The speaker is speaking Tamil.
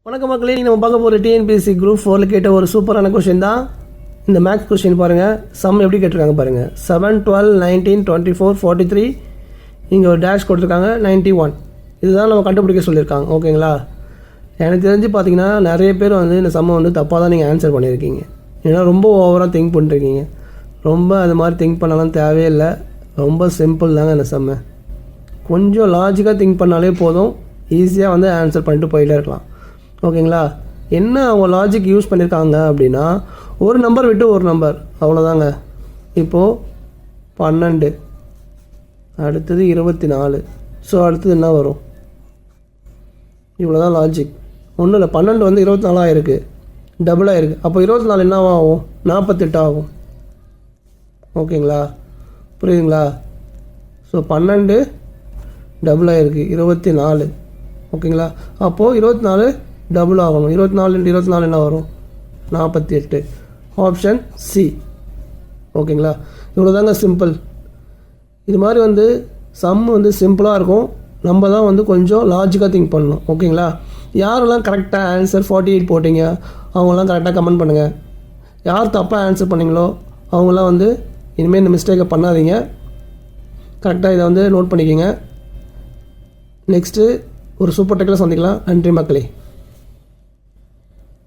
வணக்கம் மக்களே, நம்ம பார்க்க போகிற டிஎன்பிஎஸ்சி குரூப் 4ல் கேட்ட ஒரு சூப்பரான கொஷின் தான் இந்த மேக்ஸ் கொஷின். பாருங்கள், சம் எப்படி கேட்டிருக்காங்க பாருங்கள். 7, 12, 19, 24, 43, இங்கே ஒரு டேஷ் கொடுத்துருக்காங்க 91. இதுதான் நம்ம கண்டுபிடிக்க சொல்லியிருக்காங்க. ஓகேங்களா? எனக்கு தெரிஞ்சு பார்த்தீங்கன்னா நிறைய பேர் வந்து இந்த சம்மை வந்து தப்பாக தான் நீங்கள் ஆன்சர் பண்ணியிருக்கீங்க. ஏன்னா ரொம்ப ஓவராக திங்க் பண்ணிருக்கீங்க. ரொம்ப அது மாதிரி திங்க் பண்ணலாம் தேவையில்லை. ரொம்ப சிம்பிள் தாங்க இந்த சம்மை. கொஞ்சம் லாஜிக்காக திங்க் பண்ணாலே போதும், ஈஸியாக வந்து ஆன்சர் பண்ணிட்டு போயிட்டே இருக்கலாம். ஓகேங்களா? என்ன அவங்க லாஜிக் யூஸ் பண்ணியிருக்காங்க அப்படின்னா, ஒரு நம்பர் விட்டு ஒரு நம்பர், அவ்வளோதாங்க. இப்போது 12, அடுத்தது 24. ஸோ அடுத்தது என்ன வரும்? இவ்வளோ தான் லாஜிக். ஒன்றும் இல்லை, 12 வந்து 24 ஆகிருக்கு, டபுளாக இருக்குது. அப்போ 24 என்னவா ஆகும்? 48 ஆகும். ஓகேங்களா? புரியுதுங்களா? ஸோ 12 டபுளாக இருக்குது 24. ஓகேங்களா? அப்போது 24 டபுள் ஆகணும். 24 × 24 என்ன வரும்? 48. Option C. ஓகேங்களா? இவ்வளோ தாங்க சிம்பிள். இது மாதிரி வந்து சம் வந்து சிம்பிளாக இருக்கும். நம்ம தான் வந்து கொஞ்சம் லாஜிக்காக திங்க் பண்ணணும். ஓகேங்களா? யாரெல்லாம் கரெக்டாக ஆன்சர் 48 போட்டிங்க அவங்களாம் கரெக்டாக கமெண்ட் பண்ணுங்கள். யார் தப்பாக ஆன்சர் பண்ணிங்களோ அவங்களாம் வந்து இனிமேல் இந்த மிஸ்டேக்கை பண்ணாதீங்க. கரெக்டாக இதை வந்து நோட் பண்ணிக்கோங்க. நெக்ஸ்ட்டு ஒரு சூப்பர் டெக்கில் சந்திக்கலாம். நன்றி மக்களே.